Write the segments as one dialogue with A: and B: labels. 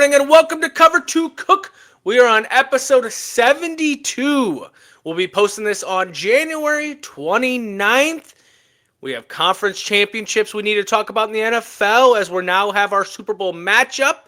A: morning and welcome to Cover 2 Cook. We are on episode 72. We'll be posting this on January 29th. We have conference championships we need to talk about in the NFL as we now have our Super Bowl matchup.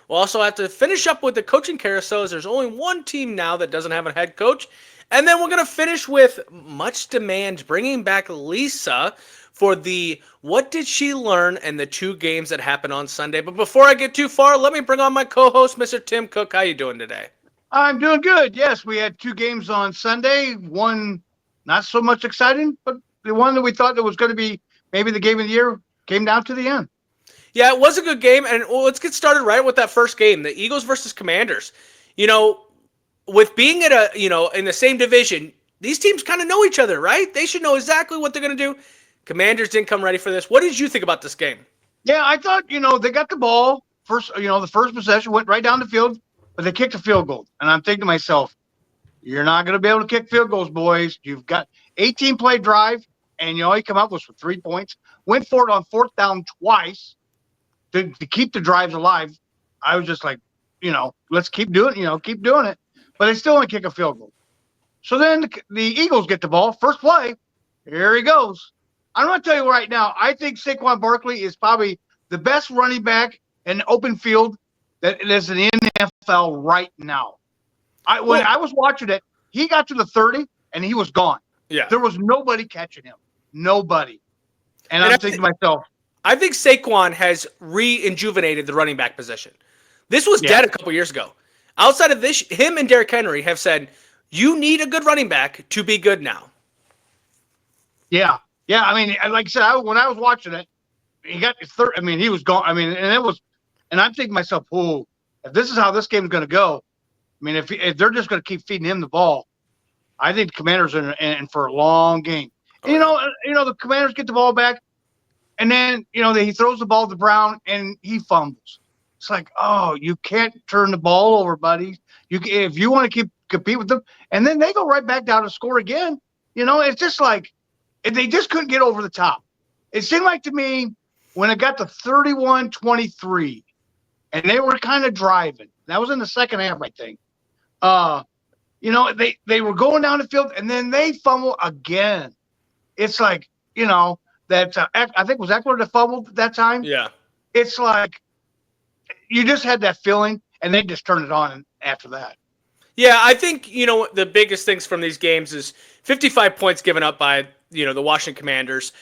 A: We'll also have to finish up with the coaching carousel as there's only one team now that doesn't have a head coach. And then we're going to finish with much demand, bringing back Lisa for the what did she learn in the two games that happened on Sunday. But before I get too far, let me bring on my co-host, Mr. Tim Cook. How you doing today?
B: I'm doing good. Yes, we had two games on Sunday. One not so much exciting, but the one that we thought that was going to be maybe the game of the year came down to the end.
A: Yeah, it was a good game, and let's get started right with that first game, the Eagles versus Commanders. You know, with being at in the same division, these teams kind of know each other, right? They should know exactly what they're going to do. Commanders didn't come ready for this. What did you think about this game?
B: Yeah, I thought, they got the ball first, the first possession went right down the field, but they kicked a field goal. And I'm thinking to myself, you're not going to be able to kick field goals, boys. You've got 18-play drive, and all you come up with 3 points. Went for it on fourth down twice to keep the drives alive. I was just like, let's keep doing it. But they still only kick a field goal. So then the Eagles get the ball. First play, here he goes. I'm going to tell you right now, I think Saquon Barkley is probably the best running back in open field that is in the NFL right now. When I was watching it, he got to the 30 and he was gone.
A: Yeah.
B: There was nobody catching him. Nobody. And I'm thinking to myself,
A: I think Saquon has rejuvenated the running back position. This was dead a couple years ago. Outside of this, him and Derrick Henry have said, you need a good running back to be good now.
B: Yeah. Yeah, I mean, like I said, when I was watching it, he got his third. I mean, he was gone. I mean, and I'm thinking to myself, if this is how this game's going to go, I mean, if they're just going to keep feeding him the ball, I think the Commanders are in for a long game. And, the Commanders get the ball back, and then he throws the ball to Brown and he fumbles. It's like, you can't turn the ball over, buddy. If you want to compete with them, and then they go right back down to score again. It's just like. And they just couldn't get over the top. It seemed like to me when it got to 31-23, and they were kind of driving. That was in the second half, I think. They were going down the field, and then they fumble again. It's like, that I think it was Eckler that fumbled at that time.
A: Yeah.
B: It's like you just had that feeling, and they just turned it on after that.
A: Yeah, I think, the biggest things from these games is 55 points given up by the Washington Commanders.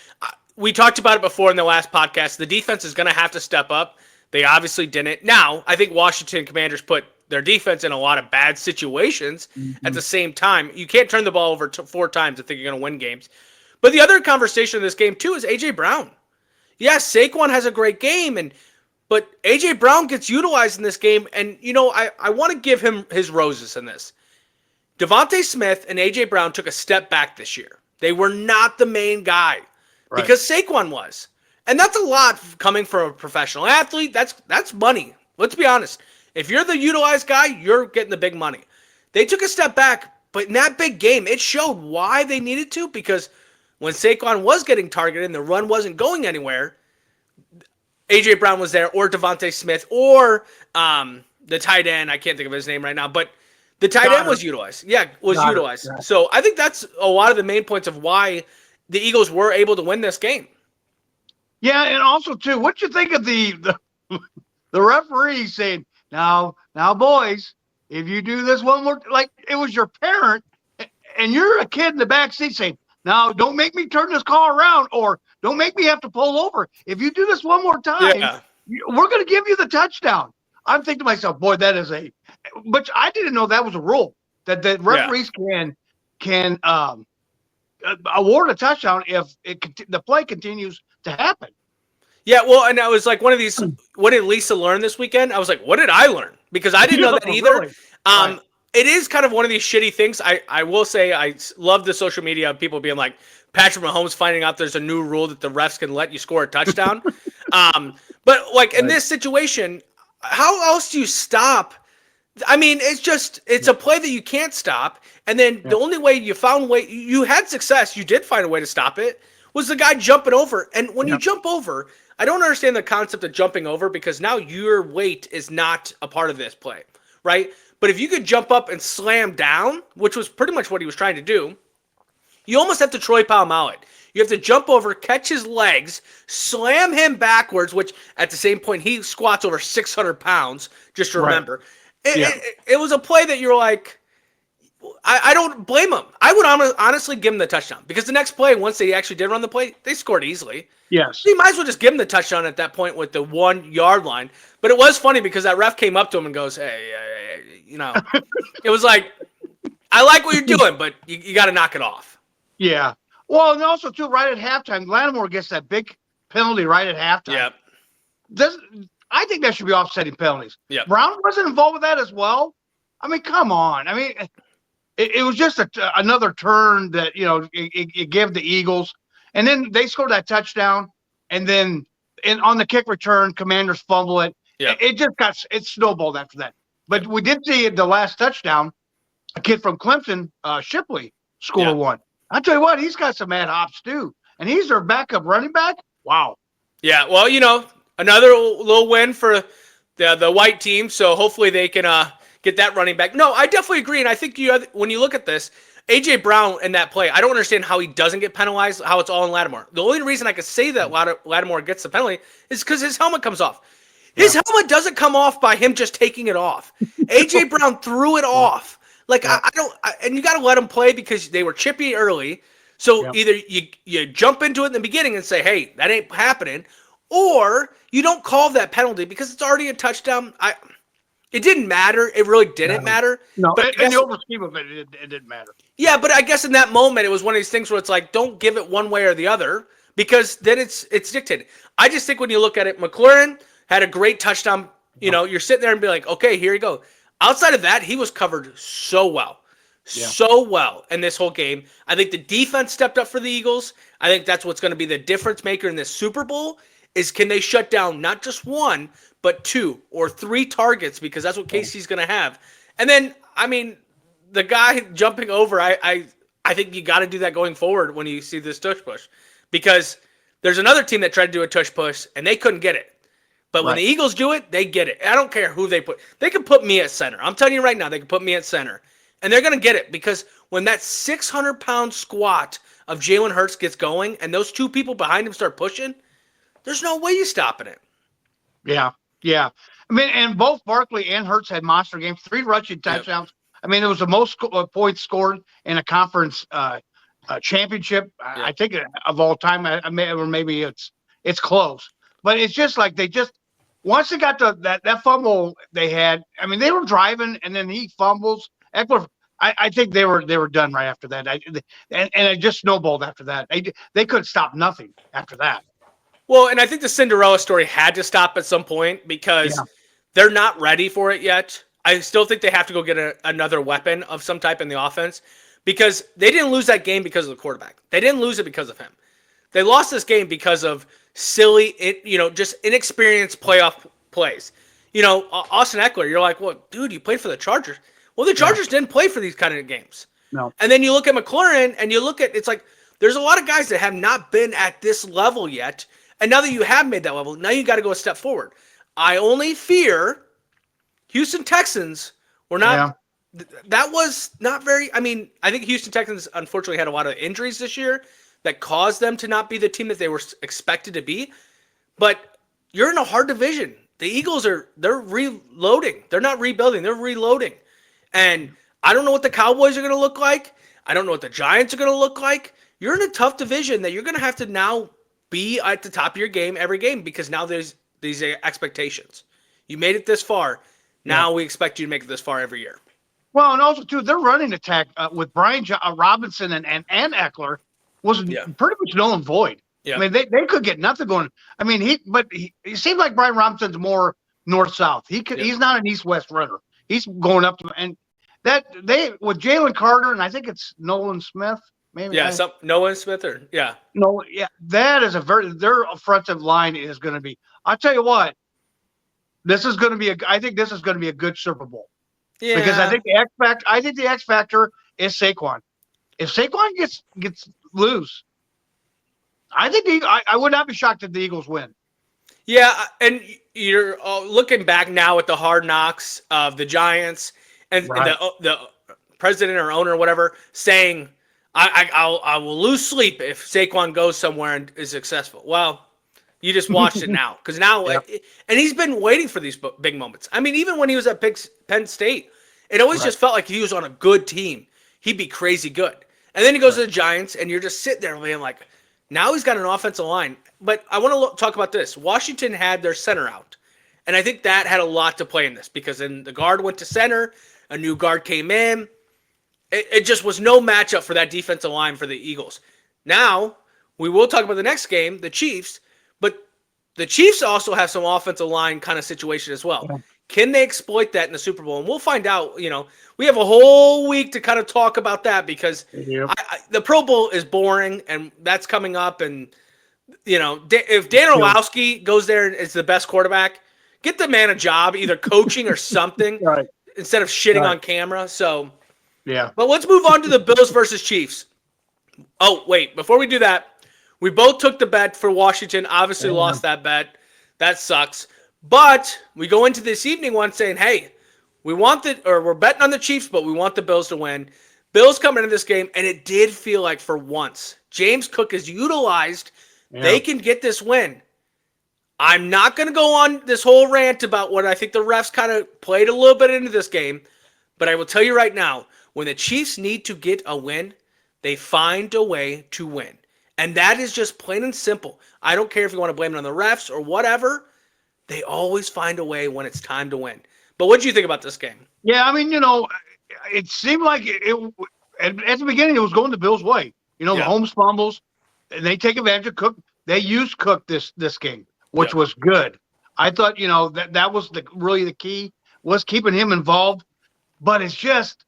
A: We talked about it before in the last podcast. The defense is going to have to step up. They obviously didn't. Now, I think Washington Commanders put their defense in a lot of bad situations. At the same time. You can't turn the ball over 4 times and think you're going to win games. But the other conversation in this game, too, is A.J. Brown. Yes, Saquon has a great game, but A.J. Brown gets utilized in this game, and, I want to give him his roses in this. Devontae Smith and A.J. Brown took a step back this year. They were not the main guy because Saquon was. And that's a lot coming from a professional athlete. That's money. Let's be honest. If you're the utilized guy, you're getting the big money. They took a step back, but in that big game, it showed why they needed to, because when Saquon was getting targeted and the run wasn't going anywhere, A.J. Brown was there, or Devontae Smith, or the tight end. I can't think of his name right now, but the tight end was utilized. Yeah, utilized. Yeah. So I think that's a lot of the main points of why the Eagles were able to win this game.
B: Yeah, and also, too, what you think of the referee saying, now, boys, if you do this one more, like it was your parent, and you're a kid in the back seat saying, now, don't make me turn this car around, or don't make me have to pull over. If you do this one more time, we're going to give you the touchdown. I'm thinking to myself, boy, that is but I didn't know that was a rule, that the referees can award a touchdown if the play continues to happen.
A: Yeah, well, and I was like one of these, what did Lisa learn this weekend? I was like, what did I learn? Because I didn't know that either. Really? It is kind of one of these shitty things. I will say I love the social media of people being like, Patrick Mahomes finding out there's a new rule that the refs can let you score a touchdown. But like in this situation, how else do you stop? I mean, it's a play that you can't stop. And then the only way you had success, you did find a way to stop it, was the guy jumping over. And when you jump over, I don't understand the concept of jumping over because now your weight is not a part of this play, right? But if you could jump up and slam down, which was pretty much what he was trying to do, you almost have to Troy Polamalu it. You have to jump over, catch his legs, slam him backwards, which at the same point, he squats over 600 pounds, just to remember. Right. It was a play that you're like, I don't blame him. I would honestly give him the touchdown because the next play, once they actually did run the play, they scored easily.
B: Yes.
A: So you might as well just give him the touchdown at that point with the 1 yard line. But it was funny because that ref came up to him and goes, hey, it was like, I like what you're doing, but you got to knock it off.
B: Yeah. Well, and also, too, right at halftime, Lattimore gets that big penalty right at halftime.
A: Yeah.
B: I think that should be offsetting penalties.
A: Yeah.
B: Brown wasn't involved with that as well. I mean, come on. I mean, it was just another turn that, it gave the Eagles. And then they scored that touchdown. And then on the kick return, Commanders fumble it. Yeah. It snowballed after that. But we did see the last touchdown, a kid from Clemson, Shipley, score one. I'll tell you what, he's got some ad hops too. And he's their backup running back. Wow.
A: Yeah, well, another little win for the white team. So hopefully they can get that running back. No, I definitely agree. And I think when you look at this, A.J. Brown in that play, I don't understand how he doesn't get penalized, how it's all in Lattimore. The only reason I could say that Lattimore gets the penalty is because his helmet comes off. His helmet doesn't come off by him just taking it off. A.J. Brown threw it off. Like, and you got to let him play because they were chippy early. So either you jump into it in the beginning and say, hey, that ain't happening, or you don't call that penalty because it's already a touchdown. It didn't matter. It really didn't matter.
B: No, but in the overall scheme of it, it didn't matter. Yeah,
A: but I guess in that moment, it was one of these things where it's like, don't give it one way or the other because then it's dictated. I just think when you look at it, McLaurin had a great touchdown. You're sitting there and be like, okay, here you go. Outside of that, he was covered so well in this whole game. I think the defense stepped up for the Eagles. I think that's what's going to be the difference maker in this Super Bowl is can they shut down not just one, but 2 or 3 targets because that's what Casey's going to have. And then, I mean, the guy jumping over, I think you got to do that going forward when you see this tush push because there's another team that tried to do a tush push and they couldn't get it. But when the Eagles do it, they get it. I don't care who they put. They can put me at center. I'm telling you right now, they can put me at center. And they're going to get it because when that 600-pound squat of Jalen Hurts gets going and those 2 people behind him start pushing, there's no way you're stopping it.
B: Yeah. I mean, and both Barkley and Hurts had monster games, 3 rushing touchdowns. I mean, it was the most points scored in a conference championship, I think, of all time. Or maybe it's close. But it's just like once they got that fumble they had, I mean, they were driving and then he fumbles. Eckler, I think they were done right after that. And it just snowballed after that. They couldn't stop nothing after that.
A: Well, and I think the Cinderella story had to stop at some point because they're not ready for it yet. I still think they have to go get another weapon of some type in the offense because they didn't lose that game because of the quarterback. They didn't lose it because of him. They lost this game because of silly, just inexperienced playoff plays. Austin Eckler, you're like, well, dude, you played for the Chargers. Well, the Chargers didn't play for these kind of games.
B: No.
A: And then you look at McLaurin and you look at, it's like, there's a lot of guys that have not been at this level yet. And now that you have made that level, now you got to go a step forward. I only fear Houston Texans were not, that was not very, I mean, I think Houston Texans unfortunately had a lot of injuries this year that caused them to not be the team that they were expected to be. But you're in a hard division. The Eagles they're reloading. They're not rebuilding. They're reloading. And I don't know what the Cowboys are going to look like. I don't know what the Giants are going to look like. You're in a tough division that you're going to have to now be at the top of your game every game because now there's these expectations. You made it this far. Now we expect you to make it this far every year.
B: Well, and also, too, their running attack with Brian Robinson and Eckler was pretty much null and void. Yeah. I mean, they could get nothing going. I mean, he seems like Brian Robinson's more north-south. He's not an east-west runner. He's going up to and that they with Jalen Carter and I think it's Nolan Smith. Maybe
A: Nolan Smith
B: that is their offensive line is going to be. I'll tell you what, this is going to be I think this is going to be a good Super Bowl. Yeah, because I think the X factor is Saquon. If Saquon gets loose, I think I would not be shocked if the Eagles win.
A: Yeah, and you're looking back now at the hard knocks of the Giants and
B: Right.
A: the president or owner or whatever saying, I will lose sleep if Saquon goes somewhere and is successful." Well, you just watched it now because now,
B: Yep.
A: and he's been waiting for these big moments. I mean, even when he was at Penn State, it always
B: Right.
A: just felt like he was on a good team. He'd be crazy good, and then he goes
B: Right.
A: to the Giants, and you're just sitting there being like, now he's got an offensive line. But I want to talk about this. Washington had their center out, and I think that had a lot to play in this because then the guard went to center, a new guard came in. It just was no matchup for that defensive line for the Eagles. Now we will talk about the next game, the Chiefs. But the Chiefs also have some offensive line kind of situation as well.
B: Yeah.
A: Can they exploit that in the Super Bowl? And we'll find out. We have a whole week to kind of talk about that because
B: Yep.
A: the Pro Bowl is boring, and that's coming up. And, if Dan
B: Yeah.
A: Orlowski goes there and is the best quarterback, get the man a job, either coaching or something,
B: Right.
A: instead of shitting
B: Right.
A: on camera. So,
B: Yeah.
A: but let's move on to the Bills versus Chiefs. Oh, wait, before we do that, we both took the bet for Washington, obviously
B: Yeah.
A: lost that bet. That sucks. But we go into this evening one saying, hey, we're betting on the Chiefs, but we want the Bills to win. Bills come into this game, and it did feel like for once, James Cook is utilized.
B: Yeah.
A: They can get this win. I'm not going to go on this whole rant about what I think the refs kind of played a little bit into this game, but I will tell you right now, when the Chiefs need to get a win, they find a way to win. And that is just plain and simple. I don't care if you want to blame it on the refs or whatever. They always find a way when it's time to win. But what do you think about this game?
B: Yeah, I mean, it seemed like at the beginning it was going the Bills' way. The
A: Yeah.
B: Holmes fumbles, and they take advantage of Cook. They used Cook this game, which
A: Yeah.
B: was good. I thought, that was really the key, was keeping him involved. But it's just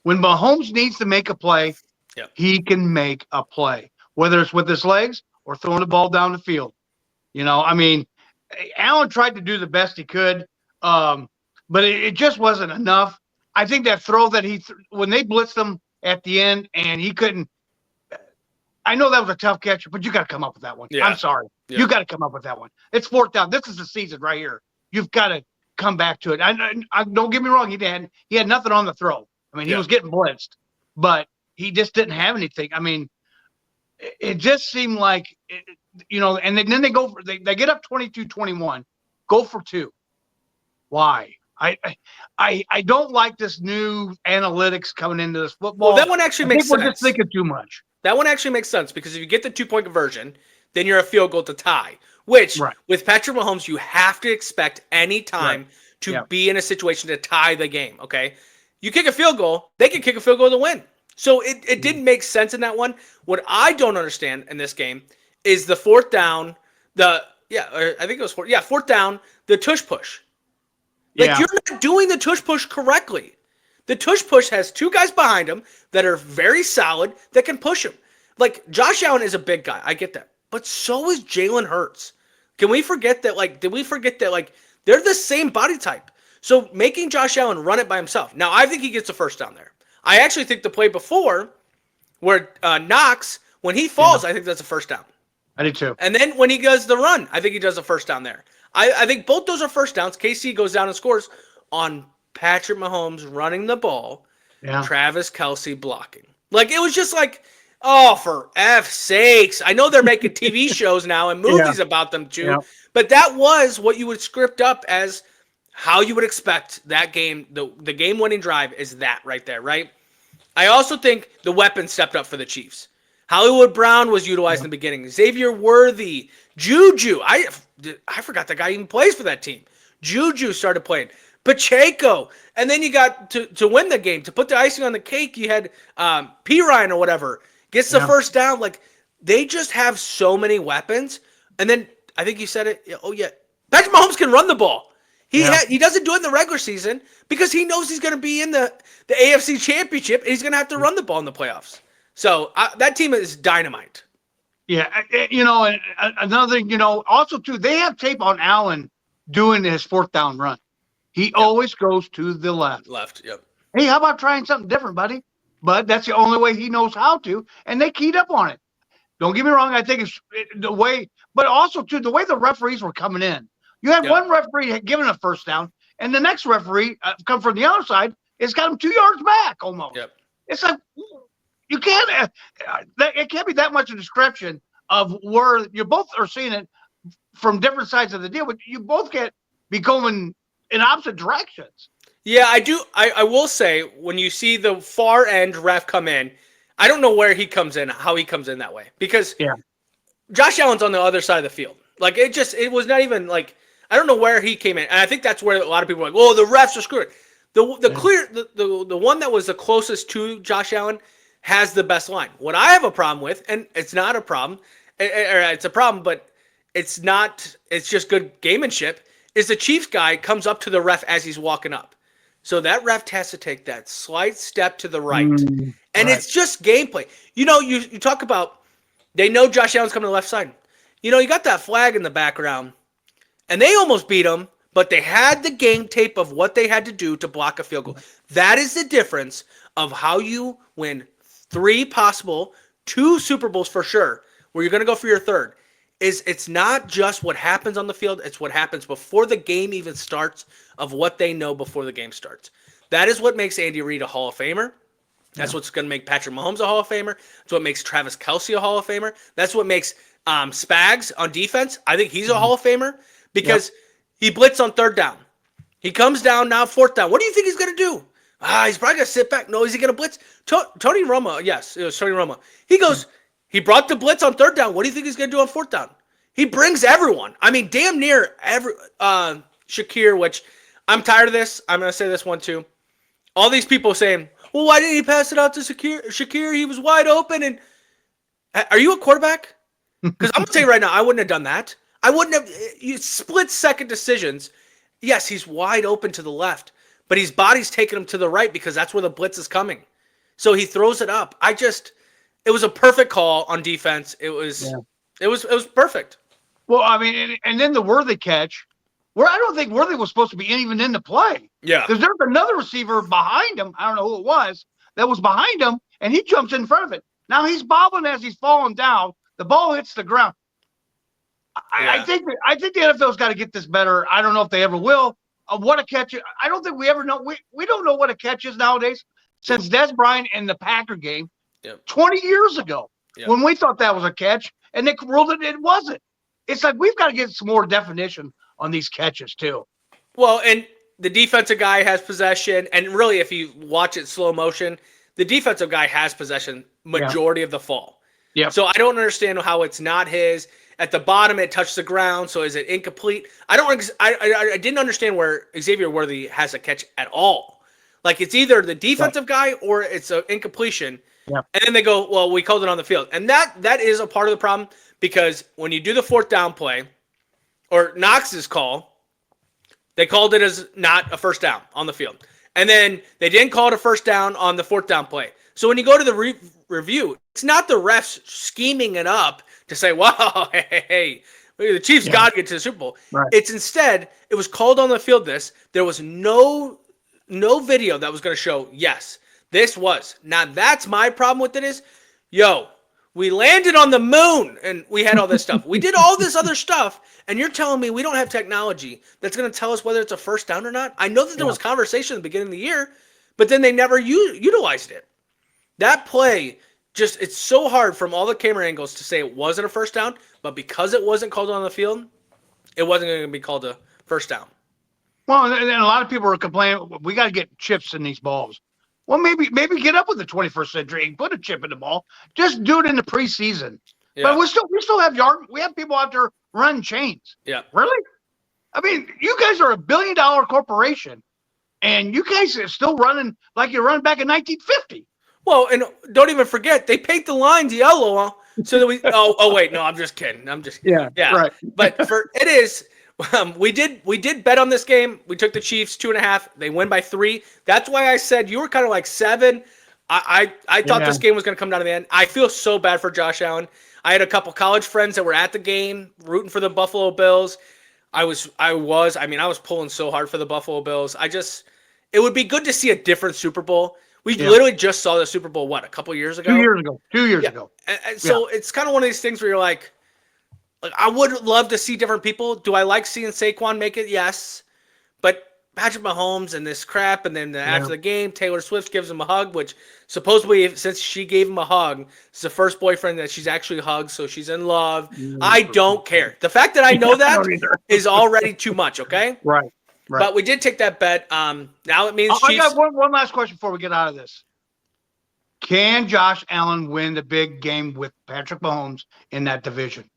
B: when Mahomes needs to make a play,
A: Yeah.
B: he can make a play, whether it's with his legs or throwing the ball down the field. I mean, Allen tried to do the best he could, but it just wasn't enough. I think that throw that when they blitzed him at the end and he couldn't. I know that was a tough catch, but you got to come up with that one.
A: Yeah.
B: I'm sorry.
A: Yeah.
B: You got to come up with that one. It's fourth down. This is the season right here. You've got to come back to it. I don't get me wrong. He had nothing on the throw. I mean, he
A: Yeah.
B: was getting blitzed, but he just didn't have anything. I mean, it just seemed like, and then they go they get up 22-21, go for two. Why? I don't like this new analytics coming into this football.
A: Well, that one actually makes
B: We're just
A: sense.
B: thinking too much.
A: That one actually makes sense because if you get the 2-point conversion, then you're a field goal to tie, which
B: Right.
A: with Patrick Mahomes, you have to expect any time to
B: Yeah.
A: be in a situation to tie the game, okay? You kick a field goal, they can kick a field goal to win. So it didn't make sense in that one. What I don't understand in this game is the fourth down, I think it was fourth down, the tush push. Like, you're not doing the tush push correctly. The tush push has two guys behind him that are very solid that can push him. Like, Josh Allen is a big guy. I get that. But so is Jalen Hurts. Did we forget that, they're the same body type? So making Josh Allen run it by himself. Now, I think he gets a first down there. I actually think the play before where Knox, when he falls, I think that's a first down.
B: I did too.
A: And then when he does the run, I think he does a first down there. I think both those are first downs. KC goes down and scores on Patrick Mahomes running the ball,
B: Yeah.
A: Travis Kelce blocking. Like, it was just like, oh, for F's sakes. I know they're making TV shows now and movies about them too,
B: Yeah.
A: but that was what you would script up as how you would expect that game. The game-winning drive is that right there, right? I also think the weapons stepped up for the Chiefs. Hollywood Brown was utilized in the beginning. Xavier Worthy, Juju. I forgot that guy even plays for that team. Juju started playing. Pacheco. And then you got to win the game. To put the icing on the cake, you had P. Ryan or whatever. Gets the first down. Like, they just have so many weapons. And then, I think you said it. Oh, yeah. Patrick Mahomes can run the ball. He doesn't do it in the regular season because he knows he's going to be in the AFC Championship and he's going to have to run the ball in the playoffs. So that team is dynamite.
B: Yeah, and another thing, also too, they have tape on Allen doing his fourth down run. He always goes to the left.
A: Left, yep.
B: Hey, how about trying something different, buddy? But that's the only way he knows how to, and they keyed up on it. Don't get me wrong. I think the way, but also too the way the referees were coming in. You had one referee giving a first down, and the next referee come from the other side. It's got him 2 yards back almost.
A: Yep.
B: It's like you can't. It can't be that much of a description of where you both are seeing it from different sides of the deal, but you both can't be going in opposite directions.
A: Yeah, I do. I will say when you see the far end ref come in, I don't know where he comes in, how he comes in that way, because Josh Allen's on the other side of the field. Like it was not even like I don't know where he came in, and I think that's where a lot of people are like, "Oh, the refs are screwed." The one that was the closest to Josh Allen has the best line. What I have a problem with, and it's not a problem, or it's a problem, but it's not. It's just good gamemanship. Is the Chiefs guy comes up to the ref as he's walking up, so that ref has to take that slight step to the right, and it's just gameplay. You know, you talk about they know Josh Allen's coming to the left side. You know, you got that flag in the background, and they almost beat him. But they had the game tape of what they had to do to block a field goal. That is the difference of how you win 3 possible, 2 Super Bowls for sure, where you're going to go for your third. It's not just what happens on the field, it's what happens before the game even starts of what they know before the game starts. That is what makes Andy Reid a Hall of Famer. That's what's going to make Patrick Mahomes a Hall of Famer. That's what makes Travis Kelce a Hall of Famer. That's what makes Spags on defense. I think he's a Hall of Famer because he blitzed on 3rd down. He comes down now, 4th down. What do you think he's going to do? He's probably going to sit back. No, is he going to blitz? Tony Romo, yes, it was Tony Romo. He goes, he brought the blitz on 3rd down. What do you think he's going to do on 4th down? He brings everyone. I mean, damn near every Shakir, which I'm tired of this. I'm going to say this one too. All these people saying, well, why didn't he pass it out to Shakir? He was wide open. And are you a quarterback? Because I'm going to tell you right now, I wouldn't have done that. I wouldn't have split-second decisions. Yes, he's wide open to the left, but his body's taking him to the right because that's where the blitz is coming. So he throws it up. It was a perfect call on defense. It was perfect.
B: Well, I mean, and then the Worthy catch, where I don't think Worthy was supposed to be even in the play.
A: Yeah.
B: Because there's another receiver behind him. I don't know who it was that was behind him, and he jumps in front of it. Now he's bobbling as he's falling down. The ball hits the ground. I think the NFL's got to get this better. I don't know if they ever will. What a catch! I don't think we ever know. We don't know what a catch is nowadays. Since Des Bryant in the Packer game, 20 years ago, when we thought that was a catch, and they ruled it wasn't. It's like we've got to get some more definition on these catches too.
A: Well, and the defensive guy has possession, and really, if you watch it slow motion, the defensive guy has possession majority of the fall. Yeah. So I don't understand how it's not his. At the bottom, it touched the ground, so is it incomplete? I didn't understand where Xavier Worthy has a catch at all. Like, it's either the defensive guy or it's an incompletion. Yeah. And then they go, well, we called it on the field. And that is a part of the problem because when you do the 4th down play, or Knox's call, they called it as not a first down on the field. And then they didn't call it a first down on the 4th down play. So when you go to the review, it's not the refs scheming it up to say, wow, hey, the Chiefs got to get to the Super Bowl. Right. It's instead, it was called on the field there was no video that was going to show, yes, this was. Now, that's my problem with it is, we landed on the moon and we had all this stuff. We did all this other stuff, and you're telling me we don't have technology that's going to tell us whether it's a first down or not? I know that there was conversation at the beginning of the year, but then they never utilized it. That play, it's so hard from all the camera angles to say it wasn't a first down, but because it wasn't called on the field, it wasn't going to be called a first down.
B: Well, and a lot of people are complaining, we got to get chips in these balls. Well, maybe get up with the 21st century and put a chip in the ball. Just do it in the preseason. Yeah. But we still have we have people out there running chains. Yeah. Really? I mean, you guys are $1 billion corporation, and you guys are still running like you're running back in 1950.
A: Well, and don't even forget, they paint the lines yellow so that we. Oh wait, no, I'm just kidding. Yeah, right. But it is. We did bet on this game. We took the Chiefs 2.5. They win by 3. That's why I said you were kind of like 7. I thought this game was going to come down to the end. I feel so bad for Josh Allen. I had a couple college friends that were at the game rooting for the Buffalo Bills. I was pulling so hard for the Buffalo Bills. It would be good to see a different Super Bowl We literally just saw the Super Bowl, a couple years ago?
B: 2 years ago. 2 years ago.
A: And so it's kind of one of these things where you're like, I would love to see different people. Do I like seeing Saquon make it? Yes. But Patrick Mahomes and this crap, and then after the game, Taylor Swift gives him a hug, which supposedly, since she gave him a hug, it's the first boyfriend that she's actually hugged, so she's in love. I don't care. The fact that I know that is already too much, okay?
B: Right.
A: But we did take that bet. Now it means
B: I got one last question before we get out of this. Can Josh Allen win the big game with Patrick Mahomes in that division?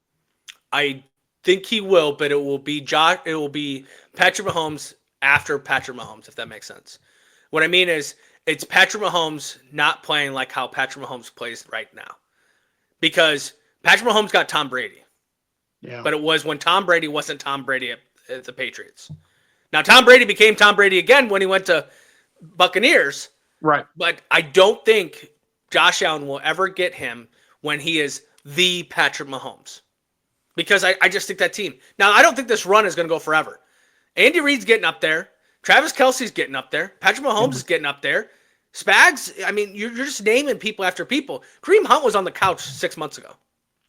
A: I think he will, but it will be Patrick Mahomes after Patrick Mahomes, if that makes sense. What I mean is, it's Patrick Mahomes not playing like how Patrick Mahomes plays right now. Because Patrick Mahomes got Tom Brady.
B: Yeah.
A: But it was when Tom Brady wasn't Tom Brady at the Patriots. Now, Tom Brady became Tom Brady again when he went to Buccaneers.
B: Right.
A: But I don't think Josh Allen will ever get him when he is the Patrick Mahomes. Because I just think that team. Now, I don't think this run is going to go forever. Andy Reid's getting up there. Travis Kelce's getting up there. Patrick Mahomes is getting up there. Spags, I mean, you're just naming people after people. Kareem Hunt was on the couch 6 months ago.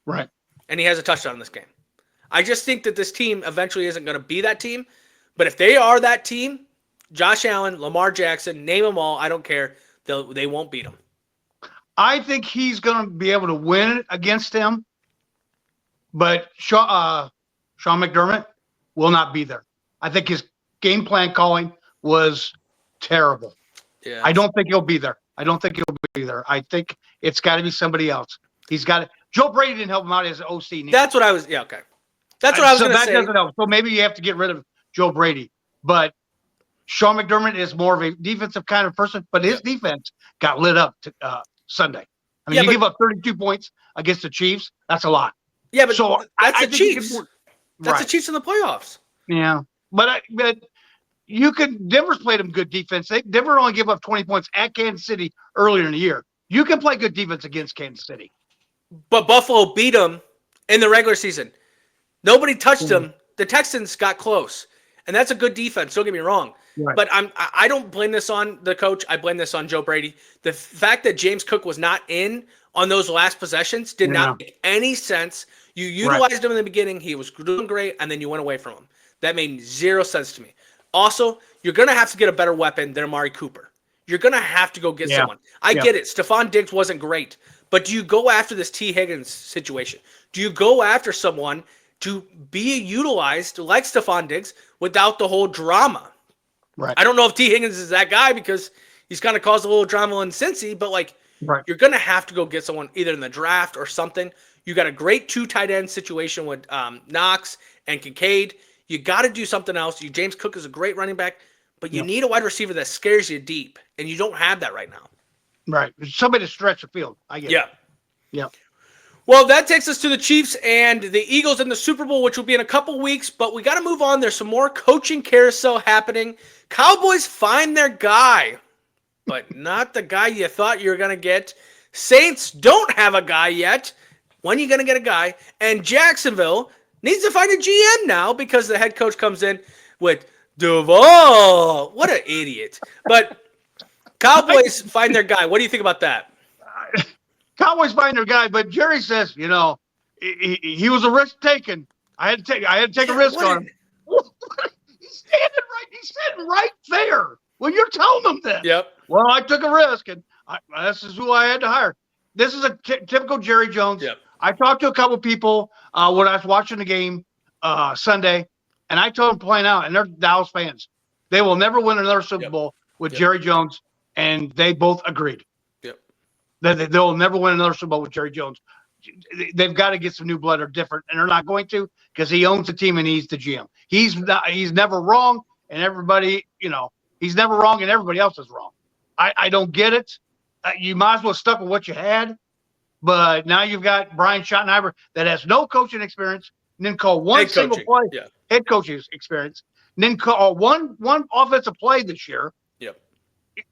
B: Right.
A: And he has a touchdown in this game. I just think that this team eventually isn't going to be that team. But if they are that team, Josh Allen, Lamar Jackson, name them all, I don't care. They won't beat them.
B: I think he's going to be able to win against him. But Sean McDermott will not be there. I think his game plan calling was terrible.
A: Yeah.
B: I don't think he'll be there. I think it's got to be somebody else. He's got to. Joe Brady didn't help him out as an OC.
A: That's what I was. Yeah, okay. That's what I was going to say.
B: That doesn't help. So maybe you have to get rid of Joe Brady. But Sean McDermott is more of a defensive kind of person. But his defense got lit up Sunday. I mean, you give up 32 points against the Chiefs. That's a lot.
A: Yeah, but
B: so
A: that's the Chiefs. That's the Chiefs in the playoffs.
B: Yeah, but Denver's played them good defense. Denver only gave up 20 points at Kansas City earlier in the year. You can play good defense against Kansas City.
A: But Buffalo beat them in the regular season. Nobody touched them. The Texans got close, and that's a good defense. Don't get me wrong. Right. But I don't blame this on the coach. I blame this on Joe Brady. The fact that James Cook was not in on those last possessions did not make any sense. You utilized him in the beginning. He was doing great, and then you went away from him. That made zero sense to me. Also, you're going to have to get a better weapon than Amari Cooper. You're going to have to go get someone. I get it. Stephon Diggs wasn't great. But do you go after this T. Higgins situation? Do you go after someone to be utilized like Stephon Diggs without the whole drama?
B: Right.
A: I don't know if T. Higgins is that guy because he's kind of caused a little drama in Cincy, but you're going to have to go get someone either in the draft or something. You got a great 2 tight end situation with Knox and Kincaid. You got to do something else. James Cook is a great running back, but you need a wide receiver that scares you deep, and you don't have that right now.
B: Right. Somebody to stretch the field. I get it. Yeah.
A: Well, that takes us to the Chiefs and the Eagles in the Super Bowl, which will be in a couple weeks, but we got to move on. There's some more coaching carousel happening. Cowboys find their guy, but not the guy you thought you were going to get. Saints don't have a guy yet. When are you going to get a guy? And Jacksonville needs to find a GM now because the head coach comes in with Duval. What an idiot. But Cowboys find their guy. What do you think about that?
B: Cowboys find their guy, but Jerry says, he was a risk taken. I had to take a risk on him. He's sitting right there when you're telling them this.
A: Yep.
B: Well, I took a risk, and this is who I had to hire. This is a typical Jerry Jones.
A: Yep.
B: I talked to a couple people when I was watching the game Sunday, and I told them plain out, and they're Dallas fans. They will never win another Super Bowl with Jerry Jones, and they both agreed. They'll never win another Super Bowl with Jerry Jones. They've got to get some new blood or different, and they're not going to because he owns the team and he's the GM. He's never wrong, and everybody, he's never wrong, and everybody else is wrong. I don't get it. You might as well stuck with what you had, but now you've got Brian Schottenheimer that has no coaching experience, and then call one single play, head coaching experience, and then call one offensive play this year.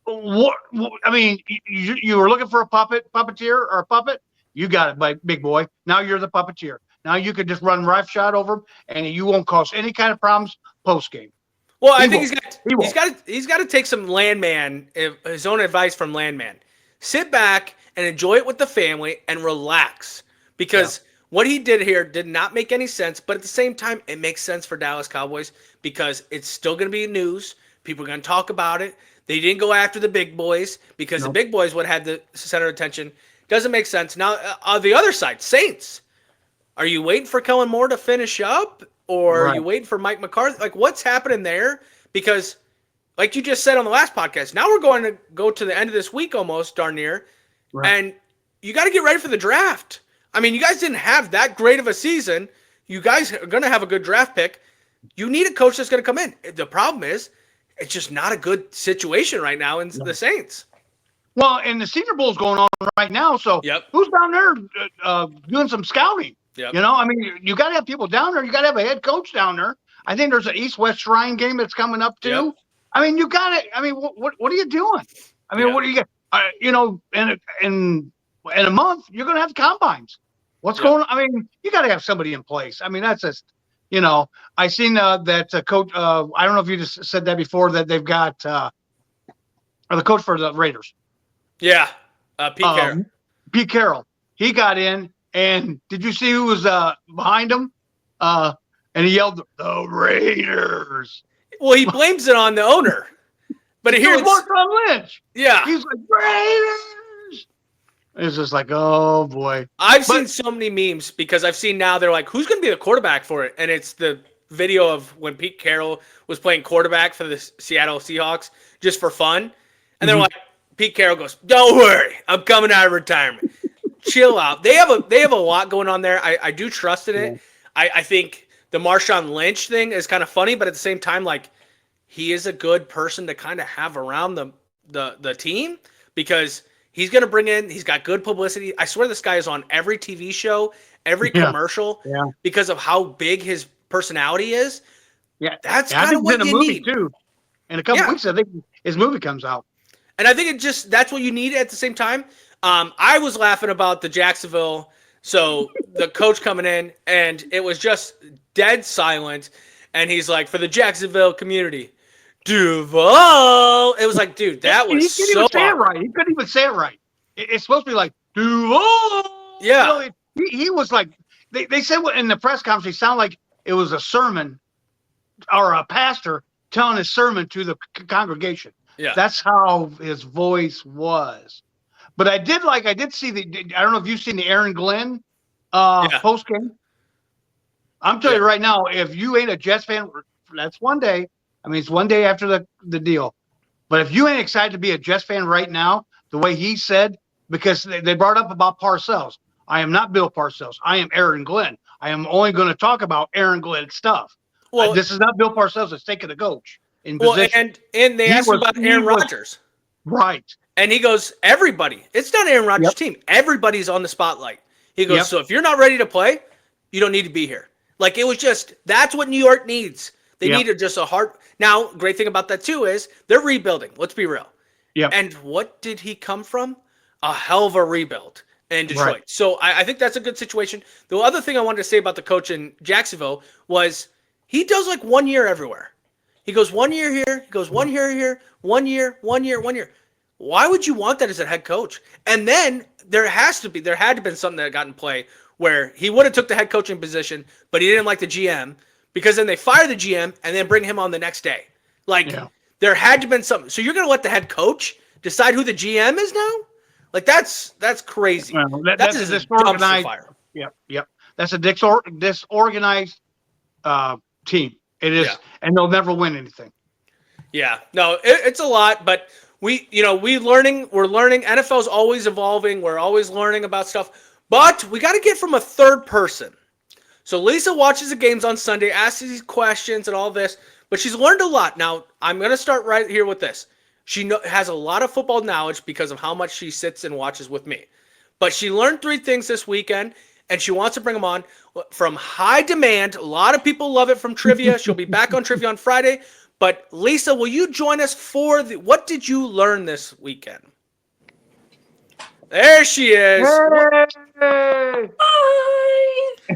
B: What I mean, you were looking for a puppeteer or a puppet. You got it, big boy. Now you're the puppeteer. Now you can just run roughshod over him, and you won't cause any kind of problems post game.
A: Well, I
B: He
A: think
B: won't. He
A: he's
B: won't.
A: got he's got to take some Landman, his own advice from Landman. Sit back and enjoy it with the family and relax,
B: Yeah.
A: because what he did here did not make any sense. But at the same time, it makes sense for Dallas Cowboys because it's still going to be news. People are going to talk about it. They didn't go after the big boys because the
B: Nope.
A: big boys would have the center of attention. Doesn't make sense. Now, on the other side, Saints. Are you waiting for Kellen Moore to finish up, or are
B: Right.
A: you waiting for Mike McCarthy? Like, what's happening there? Because, like you just said on the last podcast, now we're going to go to the end of this week almost, darn near,
B: Right.
A: and you got to get ready for the draft. I mean, you guys didn't have that great of a season. You guys are going to have a good draft pick. You need a coach that's going to come in. The problem is, it's just not a good situation right now in the Saints.
B: Well, and the Senior Bowl's going on right now, so
A: Yep.
B: who's down there doing some scouting?
A: Yep.
B: You know, I mean, you got to have people down there. You got to have a head coach down there. I think there's an East-West Shrine game that's coming up too.
A: Yep.
B: I mean, you got to. I mean, what are you doing? I mean,
A: Yeah.
B: what do you get? You know, in a month you're going to have combines. What's
A: Yep.
B: going on? I mean, you got to have somebody in place. I mean, that's just. You know, I seen that coach. I don't know if you just said that before, that they've got or the coach for the Raiders.
A: Yeah. Pete Carroll.
B: Pete Carroll. He got in, and did you see who was behind him? And he yelled, "The Raiders!"
A: Well, he blames it on the owner. But
B: It
A: here
B: was Marshawn Lynch.
A: yeah.
B: He's like, "Raiders!" It's just like, oh boy.
A: I've seen so many memes because I've seen now they're like, who's going to be the quarterback for it? And it's the video of when Pete Carroll was playing quarterback for the Seattle Seahawks just for fun. And they're like, Pete Carroll goes, "Don't worry, I'm coming out of retirement." Chill out. They have a lot going on there. I do trust in it.
B: Yeah.
A: I think the Marshawn Lynch thing is kind of funny, but at the same time, like, he is a good person to kind of have around the team because he's going to bring in, he's got good publicity. I swear this guy is on every TV show, every commercial because of how big his personality is.
B: Yeah.
A: That's
B: I
A: kind
B: think
A: of what
B: he's in a
A: you
B: movie
A: need.
B: too. In a couple weeks, I think his movie comes out.
A: And I think that's what you need at the same time. I was laughing about the Jacksonville, so the coach coming in, and it was just dead silent. And he's like, "For the Jacksonville community, Duval." It was like, dude, that was
B: he couldn't
A: so
B: even say it
A: awkward.
B: right. He couldn't even say it right. It's supposed to be like Duval.
A: Yeah.
B: You know, he was like they said in the press conference. He sounded like it was a sermon or a pastor telling his sermon to the congregation.
A: Yeah.
B: That's how his voice was. But I did see I don't know if you've seen the Aaron Glenn post game. I'm telling you right now, if you ain't a Jets fan, that's one day. I mean, it's one day after the deal. But if you ain't excited to be a Jets fan right now, the way he said, because they brought up about Parcells. I am not Bill Parcells. I am Aaron Glenn. I am only going to talk about Aaron Glenn stuff. Well, this is not Bill Parcells. It's taking the coach in position.
A: And they asked him about Aaron Rodgers.
B: Right.
A: And he goes, everybody. It's not Aaron Rodgers' team. Everybody's on the spotlight. He goes, so if you're not ready to play, you don't need to be here. Like, it was just, that's what New York needs. They needed just a heart. Now, great thing about that, too, is they're rebuilding. Let's be real.
B: Yeah.
A: And what did he come from? A hell of a rebuild in Detroit.
B: Right.
A: So I think that's a good situation. The other thing I wanted to say about the coach in Jacksonville was he does like 1 year everywhere. He goes 1 year here. He goes 1 year here. 1 year, 1 year, 1 year. Why would you want that as a head coach? And then there had to have been something that got in play where he would have took the head coaching position, but he didn't like the GM because then they fire the GM and then bring him on the next day. Like there had to have been something. So you're going to let the head coach decide who the GM is now? Like that's crazy.
B: Well,
A: that's
B: a
A: a
B: disorganized
A: fire.
B: Yep. That's a disorganized team. It is, and they'll never win anything.
A: Yeah, no, it's a lot, but we're learning. NFL's always evolving. We're always learning about stuff, but we got to get from a third person. So Lisa watches the games on Sunday, asks these questions and all this, but she's learned a lot. Now, I'm going to start right here with this. She has a lot of football knowledge because of how much she sits and watches with me. But she learned 3 things this weekend, and she wants to bring them on from high demand. A lot of people love it from trivia. She'll be back on trivia on Friday. But Lisa, will you join us for what did you learn this weekend? There she is.
B: Hey!
C: Hi.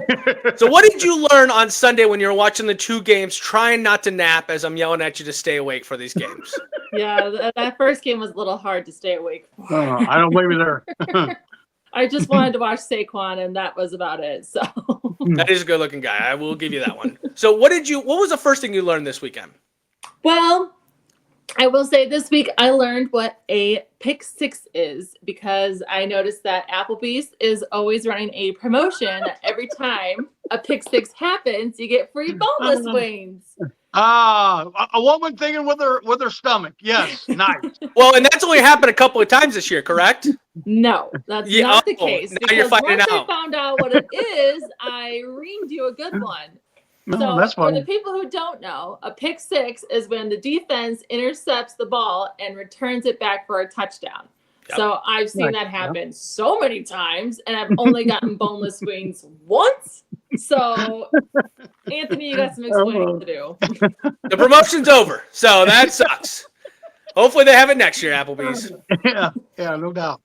A: So what did you learn on Sunday when you were watching the two games, trying not to nap as I'm yelling at you to stay awake for these games?
C: Yeah, that first game was a little hard to stay awake for.
B: I don't blame you there.
C: I just wanted to watch Saquon, and that was about it. So
A: That is a good-looking guy. I will give you that one. So what was the first thing you learned this weekend?
C: well, I will say this week I learned what a pick six is because I noticed that Applebee's is always running a promotion that every time a pick six happens, you get free boneless wings.
B: A woman thinking with her stomach. Yes, nice.
A: Well, and that's only happened a couple of times this year, correct?
C: No, that's
A: Yeah,
C: not the case.
A: now you're
C: Because
A: finding
C: once I
A: out.
C: found out what it is, I reamed you a good one.
B: No,
C: So
B: that's
C: for
B: funny.
C: the people who don't know, a pick six is when the defense intercepts the ball and returns it back for a touchdown.
A: Yep.
C: So I've seen
B: Right,
C: that happen so many times, and I've only gotten boneless wings once. So Anthony, you got some explaining to do.
A: The promotion's over, so that sucks. Hopefully they have it next year, Applebee's.
B: Yeah, no doubt.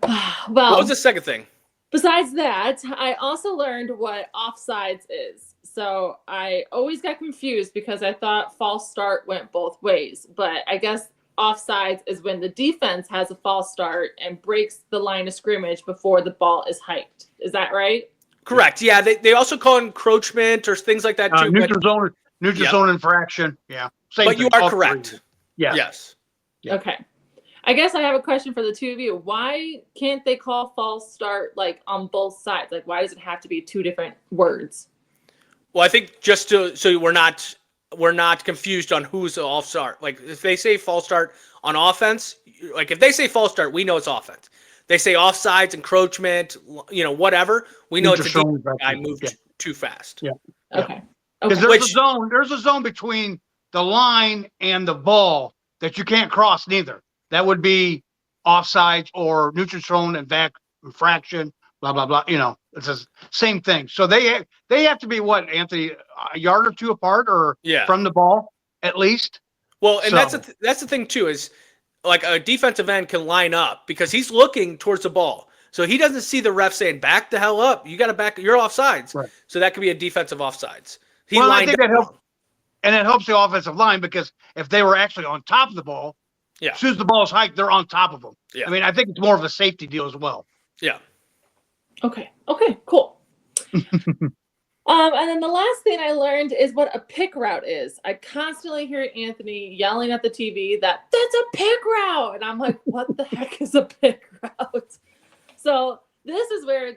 A: What
C: Well,
A: was the second thing?
C: besides that, I also learned what offsides is. So I always got confused because I thought false start went both ways. But I guess offsides is when the defense has a false start and breaks the line of scrimmage before the ball is hiked. Is that right?
A: Correct. Yeah, they also call it encroachment or things like that too.
B: Neutral
A: Yep.
B: zone infraction. Yeah. Same
A: But you
B: thing,
A: are
B: all
A: correct.
B: three. Yeah.
A: Yes.
B: Yeah.
C: Okay. I guess I have a question for the two of you. Why can't they call false start like on both sides? Like, why does it have to be two different words?
A: Well, I think just so we're not confused on who's the off start. Like if they say false start on offense, like if they say false start, we know it's offense. They say offsides, encroachment, whatever. We know it's a
B: Neutral zone
A: defense guy
B: infraction.
A: moved
B: Yeah.
A: too fast.
B: Yeah.
C: Okay.
B: Because
C: Okay.
B: there's a zone between the line and the ball that you can't cross neither. That would be offsides or neutral zone infraction, blah blah blah. It's the same thing. So they have to be what, Anthony, a yard or two apart or
A: Yeah.
B: from the ball at least.
A: Well, and
B: So-
A: that's the thing too is like a defensive end can line up because he's looking towards the ball. So he doesn't see the ref saying back the hell up. You got to back. You're offsides.
B: Right.
A: So that could be a defensive offsides. He
B: Well, I
A: lined
B: think
A: up
B: that helps.
A: wrong.
B: And it helps the offensive line because if they were actually on top of the ball,
A: Yeah.
B: as soon as the ball's hiked, they're on top of them.
A: Yeah.
B: I mean, I think it's more of a safety deal as well.
A: Yeah.
C: Okay, cool. And then the last thing I learned is what a pick route is. I constantly hear Anthony yelling at the TV that that's a pick route. And I'm like, what the heck is a pick route? So this is where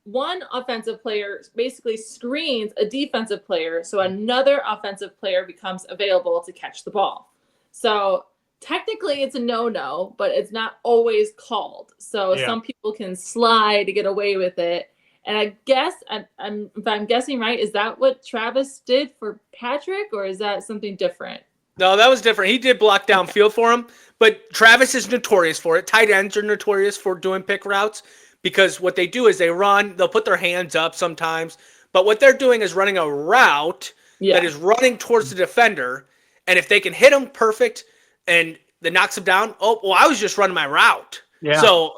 C: one offensive player basically screens a defensive player so another offensive player becomes available to catch the ball. So technically it's a no-no, but it's not always called. So
B: Yeah.
C: some people can slide to get away with it. And I guess if I'm guessing right, is that what Travis did for Patrick, or is that something different?
A: No, that was different. He did block downfield for him, but Travis is notorious for it. Tight ends are notorious for doing pick routes because what they do is they'll put their hands up sometimes, but what they're doing is running a route that is running towards the defender, and if they can hit him perfect and that knocks him down, I was just running my route.
B: Yeah.
A: So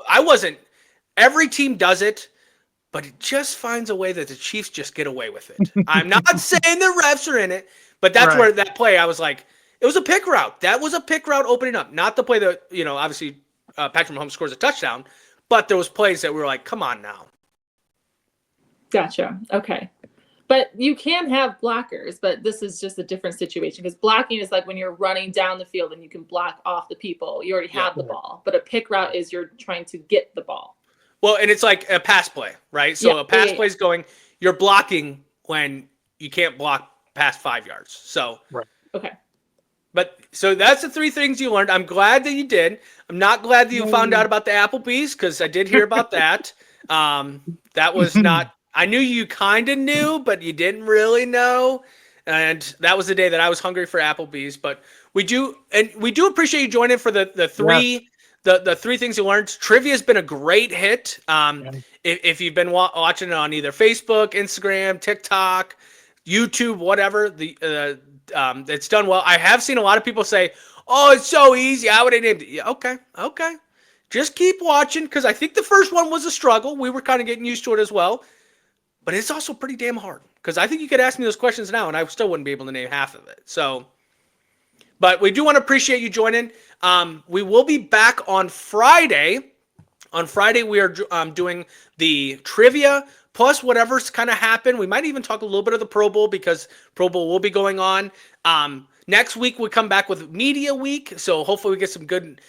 A: every team does it, but it just finds a way that the Chiefs just get away with it. I'm not saying the refs are in it, but that's
B: Right.
A: where that play, I was like, it was a pick route. That was a pick route opening up. Not the play that, obviously Patrick Mahomes scores a touchdown, but there was plays that we were like, come on now.
C: Gotcha. Okay. But you can have blockers, but this is just a different situation because blocking is like when you're running down the field and you can block off the people. You already have the ball, but a pick route is you're trying to get the ball.
A: Well, and it's like a pass play, right? So
C: Yeah,
A: a pass
C: yeah.
A: play is going, you're blocking when you can't block past 5 yards. So,
C: Okay.
A: but so that's the three things you learned. I'm glad that you did. I'm not glad that you found out about the Applebee's because I did hear about that. That was not, I knew you kind of knew, but you didn't really know. And that was the day that I was hungry for Applebee's. But we do appreciate you joining for the three. The three things you learned. Trivia has been a great hit. If you've been watching it on either Facebook, Instagram, TikTok, YouTube, whatever, it's done well. I have seen a lot of people say, "Oh, it's so easy. I would have named it." Yeah, okay. Just keep watching because I think the first one was a struggle. We were kind of getting used to it as well. but it's also pretty damn hard because I think you could ask me those questions now and I still wouldn't be able to name half of it. So, but we do want to appreciate you joining. We will be back on Friday. On Friday, we are doing the trivia plus whatever's kind of happened. We might even talk a little bit of the Pro Bowl because Pro Bowl will be going on. Next week, we come back with Media Week. So hopefully we get some good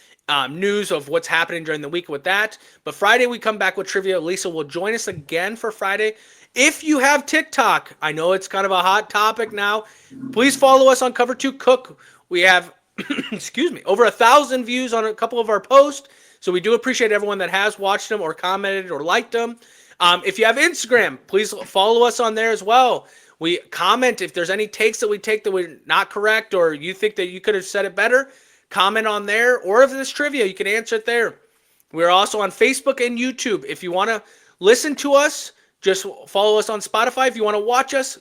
A: news of what's happening during the week with that. But Friday, we come back with trivia. Lisa will join us again for Friday. If you have TikTok, I know it's kind of a hot topic now. Please follow us on Cover 2 Cook. We have, excuse me, over 1,000 views on a couple of our posts. So we do appreciate everyone that has watched them or commented or liked them. If you have Instagram, please follow us on there as well. We comment if there's any takes that we take that were not correct or you think that you could have said it better, comment on there. Or if it's trivia, you can answer it there. We're also on Facebook and YouTube. If you want to listen to us, just follow us on Spotify. If you want to watch us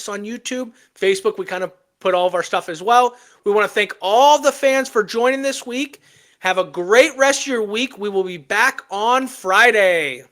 A: on YouTube. Facebook, we kind of put all of our stuff as well. We want to thank all the fans for joining this week. Have a great rest of your week. We will be back on Friday.